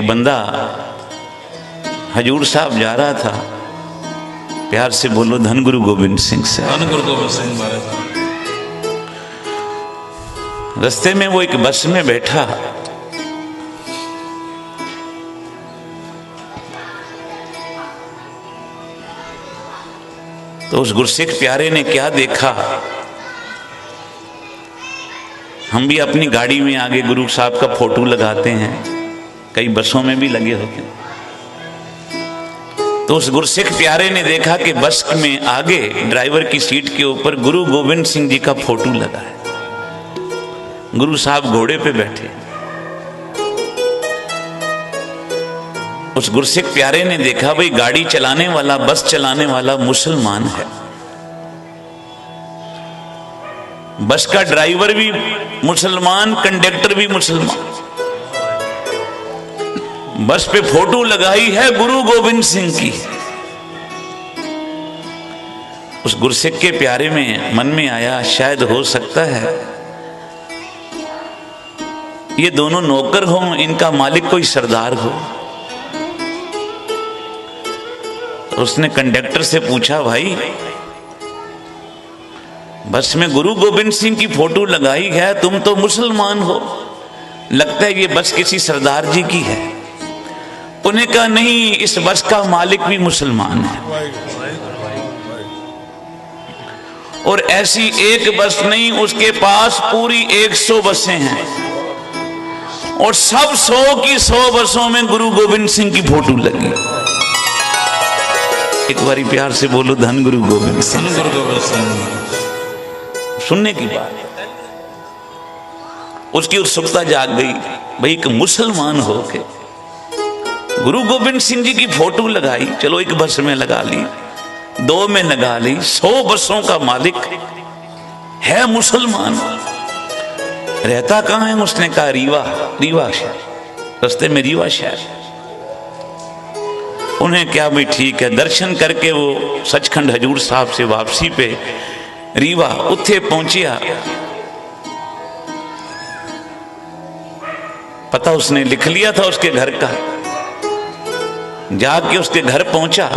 बंदा हजूर साहब जा रहा था, प्यार से बोलो धन गुरु गोविंद सिंह से। धन गुरु गोविंद सिंह महाराज। रास्ते में वो एक बस में बैठा, तो उस गुरसिख प्यारे ने क्या देखा, हम भी अपनी गाड़ी में आगे गुरु साहब का फोटो लगाते हैं, कई बसों में भी लगे होते हैं। तो उस गुरसिख प्यारे ने देखा कि बस में आगे ड्राइवर की सीट के ऊपर गुरु गोविंद सिंह जी का फोटो लगा है। गुरु साहब घोड़े पे बैठे। उस गुरसिख प्यारे ने देखा भाई गाड़ी चलाने वाला, बस चलाने वाला मुसलमान है, बस का ड्राइवर भी मुसलमान, कंडक्टर भी मुसलमान, बस पे फोटो लगाई है गुरु गोविंद सिंह की। उस गुरसिख के प्यारे में मन में आया शायद हो सकता है ये दोनों नौकर हों, इनका मालिक कोई सरदार हो। तो उसने कंडक्टर से पूछा, भाई बस में गुरु गोविंद सिंह की फोटो लगाई है, तुम तो मुसलमान हो, लगता है ये बस किसी सरदार जी की है। उन्हें कहा नहीं, इस बस का मालिक भी मुसलमान है, और ऐसी एक बस नहीं, उसके पास पूरी 100 बसें हैं, और सब 100 की 100 बसों में गुरु गोविंद सिंह की फोटो लगी। एक बारी प्यार से बोलो धन गुरु गोविंद सिंह। धन गुरु गोविंद सिंह। सुनने की बात, उसकी उत्सुकता जाग गई, भाई एक मुसलमान हो के गुरु गोविंद सिंह जी की फोटो लगाई, चलो एक बस में लगा ली, 2 में लगा ली, 100 बसों का मालिक है मुसलमान, रहता कहां है? उसने कहा रीवा शहर, रास्ते में रीवा शहर। उन्हें क्या भाई ठीक है, दर्शन करके वो सचखंड हजूर साहब से वापसी पे रीवा उत्थे पहुंचिया। पता उसने लिख लिया था उसके घर का, जाके उसके घर पहुंचा,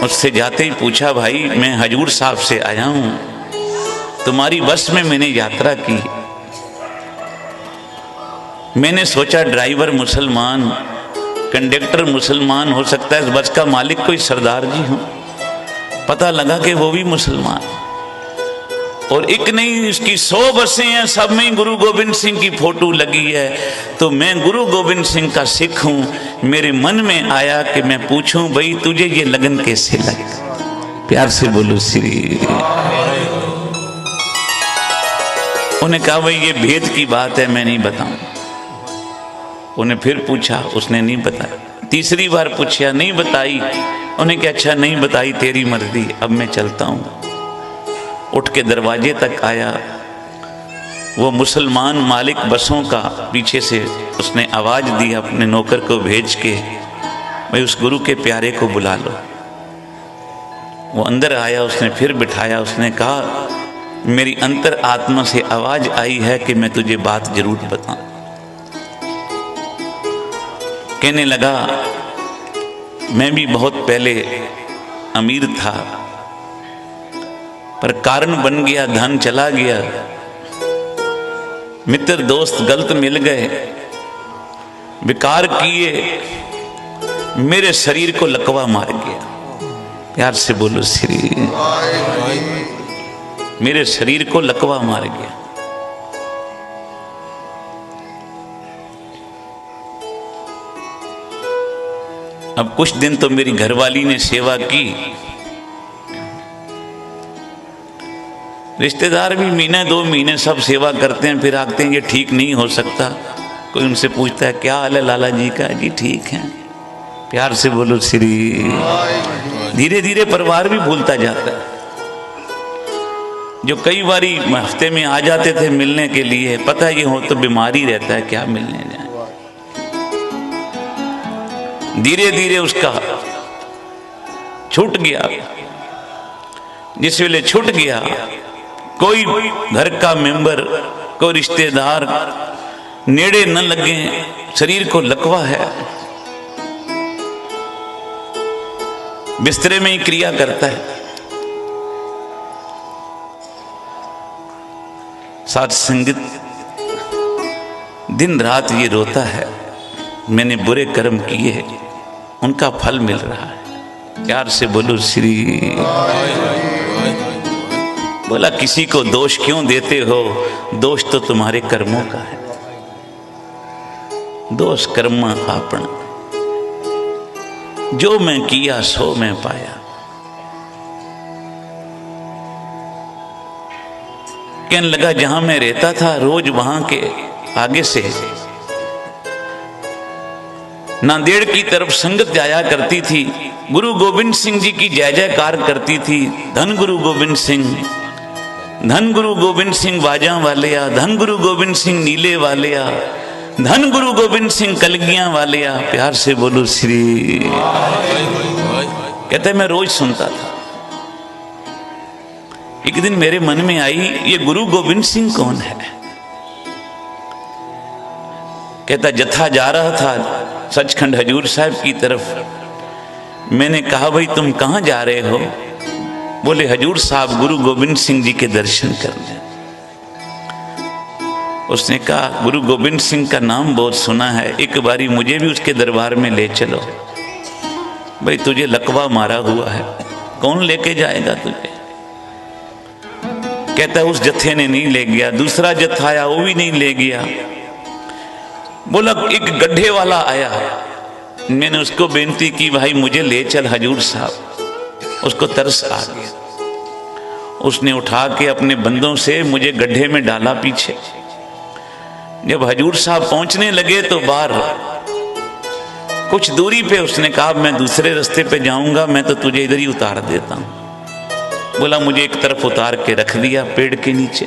उससे जाते ही पूछा, भाई मैं हजूर साहब से आया हूं, तुम्हारी बस में मैंने यात्रा की, मैंने सोचा ड्राइवर मुसलमान, कंडक्टर मुसलमान, हो सकता है इस बस का मालिक कोई सरदार जी हो। पता लगा कि वो भी मुसलमान, और एक नहीं उसकी 100 बसें हैं, सब में गुरु गोविंद सिंह की फोटो लगी है। तो मैं गुरु गोविंद सिंह का सिख हूं। मेरे मन में आया कि मैं पूछूं, भाई तुझे ये लगन कैसे लगा? प्यार से बोलो श्री। उन्हें कहा, भाई ये भेद की बात है, मैं नहीं बताऊं। उन्हें फिर पूछा, उसने नहीं बताया। तीसरी बार पूछा, नहीं बताई। उन्हें क्या, अच्छा नहीं बताई, तेरी मर्जी, अब मैं चलता हूं। उठ के दरवाजे तक आया, वो मुसलमान मालिक बसों का पीछे से उसने आवाज दी अपने नौकर को भेज के, भाई उस गुरु के प्यारे को बुला लो। वो अंदर आया, उसने फिर बिठाया, उसने कहा, मेरी अंतर आत्मा से आवाज आई है कि मैं तुझे बात जरूर बताऊं। कहने लगा, मैं भी बहुत पहले अमीर था, पर कारण बन गया, धन चला गया, मित्र दोस्त गलत मिल गए, विकार किए, मेरे शरीर को लकवा मार गया। प्यार से बोलो श्री। मेरे शरीर को लकवा मार गया। अब कुछ दिन तो मेरी घरवाली ने सेवा की, रिश्तेदार भी महीने 2 महीने सब सेवा करते हैं, फिर आते हैं ये ठीक नहीं हो सकता। कोई उनसे पूछता है क्या हाल है लाला जी का? जी ठीक है। प्यार से बोलो श्री। धीरे धीरे परिवार भी भूलता जाता है। जो कई बारी हफ्ते में आ जाते थे मिलने के लिए, पता ये हो तो बीमारी रहता है, क्या मिलने जाए। धीरे धीरे उसका छूट गया। जिस वेले छूट गया, कोई घर का मेंबर, कोई रिश्तेदार नेड़े न लगे, शरीर को लकवा है, बिस्तरे में ही क्रिया करता है। साथ संगत दिन रात ये रोता है, मैंने बुरे कर्म किए, उनका फल मिल रहा है। प्यार से बोलो श्री। बोला किसी को दोष क्यों देते हो, दोष तो तुम्हारे कर्मों का है। दोष कर्म आपन, जो मैं किया सो मैं पाया। कहने लगा जहां मैं रहता था रोज वहां के आगे से नांदेड़ की तरफ संगत जाया करती थी, गुरु गोविंद सिंह जी की जय जयकार करती थी। धन गुरु गोविंद सिंह, धन गुरु गोविंद सिंह बाजा वालिया, धन गुरु गोविंद सिंह नीले वालिया, धन गुरु गोविंद सिंह कलगियां वालिया। प्यार से बोलो श्री। कहते मैं रोज सुनता था। एक दिन मेरे मन में आई ये गुरु गोविंद सिंह कौन है। कहता जत्था जा रहा था सचखंड हजूर साहब की तरफ। मैंने कहा भाई तुम कहां जा रहे हो। बोले हजूर साहब गुरु गोविंद सिंह जी के दर्शन करने। उसने कहा गुरु गोविंद सिंह का नाम बहुत सुना है, एक बारी मुझे भी उसके दरबार में ले चलो। भाई तुझे लकवा मारा हुआ है, कौन लेके जाएगा तुझे। कहता उस जत्थे ने नहीं ले गया, दूसरा जत्था आया वो भी नहीं ले गया। बोला एक गड्ढे वाला आया, मैंने उसको बेनती की भाई मुझे ले चल हजूर साहब। उसको तरस आ गया, उसने उठा के अपने बंदों से मुझे गड्ढे में डाला पीछे। जब हजूर साहब पहुंचने लगे तो बाहर कुछ दूरी पे उसने कहा मैं दूसरे रास्ते पे जाऊंगा, मैं तो तुझे इधर ही उतार देता हूं। बोला मुझे एक तरफ उतार के रख दिया पेड़ के नीचे।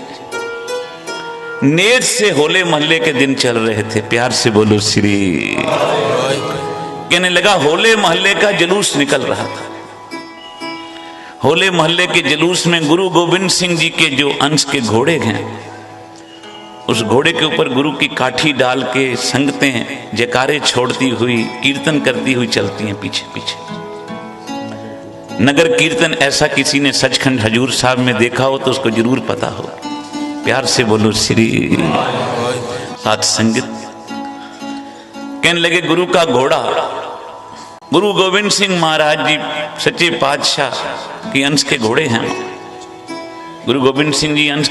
नेत से होले महल्ले के दिन चल रहे थे। प्यार से बोलो श्री। कहने लगा होले महल्ले का जुलूस निकल रहा था। होले महल्ले के जुलूस में गुरु गोविंद सिंह जी के जो अंश के घोड़े हैं, उस घोड़े के ऊपर गुरु की काठी डाल के संगतें जयकारे छोड़ती हुई कीर्तन करती हुई चलती हैं पीछे पीछे। नगर कीर्तन ऐसा किसी ने सचखंड हजूर साहब में देखा हो तो उसको जरूर पता हो। प्यार से बोलो श्री। साथ संगत कहने लगे गुरु का घोड़ा, गुरु गोविंद सिंह महाराज जी सच्चे पातशाह के अंश के घोड़े हैं। गुरु गोविंद सिंह जी अंश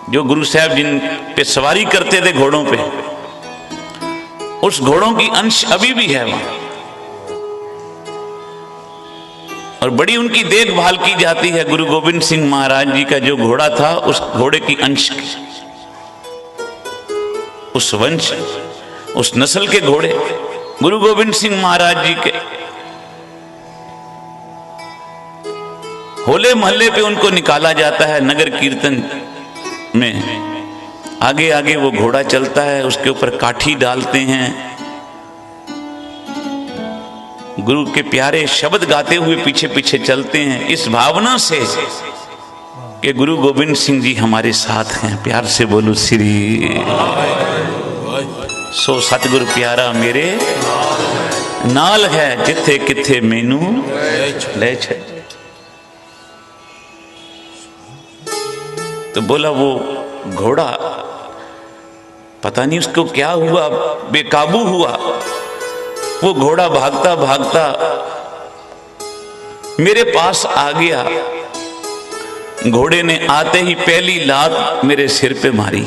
जो गुरु साहब जिन पे सवारी करते थे घोड़ों पे, उस घोड़ों की अंश अभी भी है वहां और बड़ी उनकी देखभाल की जाती है। गुरु गोविंद सिंह महाराज जी का जो घोड़ा था उस घोड़े की अंश, उस वंश, उस नस्ल के घोड़े गुरु गोविंद सिंह महाराज जी के। होले महल्ले पे उनको निकाला जाता है नगर कीर्तन में। आगे आगे वो घोड़ा चलता है, उसके ऊपर काठी डालते हैं, गुरु के प्यारे शब्द गाते हुए पीछे पीछे चलते हैं, इस भावना से कि गुरु गोविंद सिंह जी हमारे साथ हैं। प्यार से बोलो श्री। सो सतगुरु प्यारा मेरे नाल है, जिथे किथे मैनू ले चल। तो बोला वो घोड़ा पता नहीं उसको क्या हुआ, बेकाबू हुआ। वो घोड़ा भागता भागता मेरे पास आ गया। घोड़े ने आते ही पहली लात मेरे सिर पे मारी,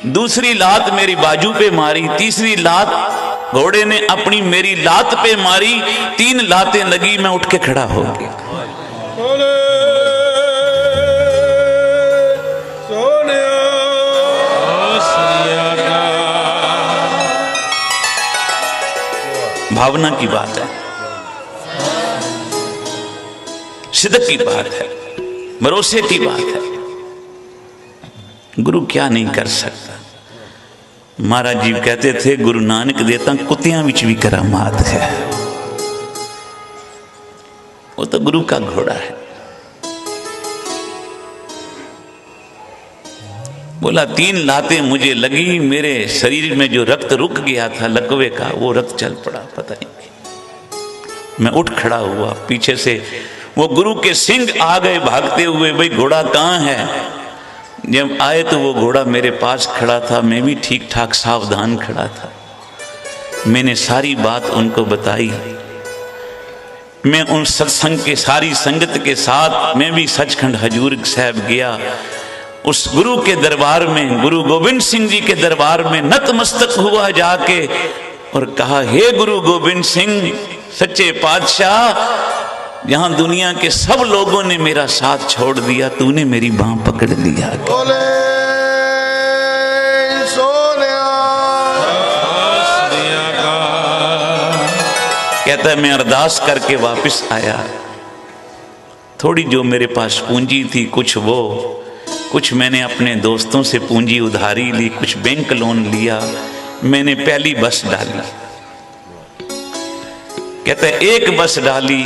दूसरी लात मेरी बाजू पे मारी, तीसरी लात घोड़े ने अपनी मेरी लात पे मारी। 3 लातें लगी, मैं उठ के खड़ा हो गया। भावना की बात है, सिद्ध की बात है, भरोसे की बात है। गुरु क्या नहीं कर सकता। महाराज जी कहते थे गुरु नानक देता कुत्तियां विच भी करामात है। वो तो गुरु का घोड़ा है। बोला 3 लातें मुझे लगी, मेरे शरीर में जो रक्त रुक गया था लकवे का वो रक्त चल पड़ा, पता नहीं। मैं उठ खड़ा हुआ, पीछे से वो गुरु के सिंह आ गए भागते हुए, भाई घोड़ा कहाँ है? जब आए तो वो घोड़ा मेरे पास खड़ा था, मैं भी ठीक ठाक सावधान खड़ा था। मैंने सारी बात उनको बताई। मैं उन सत्संग के सारी संगत के साथ मैं भी सचखंड हजूर साहब गया। उस गुरु के दरबार में, गुरु गोविंद सिंह जी के दरबार में नतमस्तक हुआ जाके और कहा, हे गुरु गोविंद सिंह सच्चे पातशाह, यहां दुनिया के सब लोगों ने मेरा साथ छोड़ दिया, तूने मेरी बांह पकड़ लिया। कहता है मैं अरदास करके वापस आया। थोड़ी जो मेरे पास पूंजी थी, कुछ मैंने अपने दोस्तों से पूंजी उधारी ली, कुछ बैंक लोन लिया, मैंने पहली बस डाली। कहता है एक बस डाली,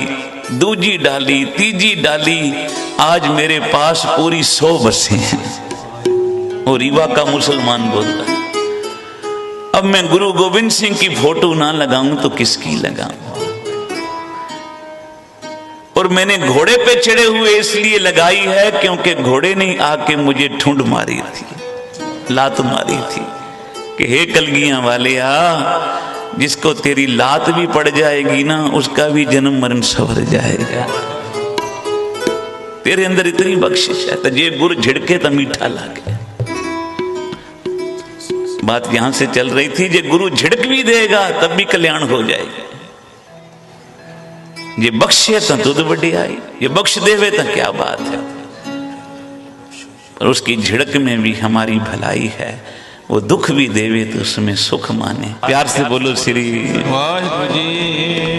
दूजी डाली, तीजी डाली, आज मेरे पास पूरी 100 बसें हैं। और रीवा का मुसलमान बोलता है, अब मैं गुरु गोविंद सिंह की फोटो ना लगाऊं तो किसकी लगाऊं? और मैंने घोड़े पे चढ़े हुए इसलिए लगाई है क्योंकि घोड़े ने आके मुझे ठुंड मारी थी, लात मारी थी कि हे कलगियां वाले आ, जिसको तेरी लात भी पड़ जाएगी ना उसका भी जन्म मरण सवर जाएगा। तेरे अंदर इतनी बख्शिश है, तो ये गुर झिड़के तो मीठा लागे। बात यहां से चल रही थी, ये गुरु झिड़क भी देगा तब भी कल्याण हो जाएगा। ये बख्शे तो तुद बड़ी आई, ये बख्श देवे तो क्या बात है। पर उसकी झिड़क में भी हमारी भलाई है, वो दुख भी देवे तो उसमें सुख माने। प्यार से बोलो श्री वाहिगुरु जी।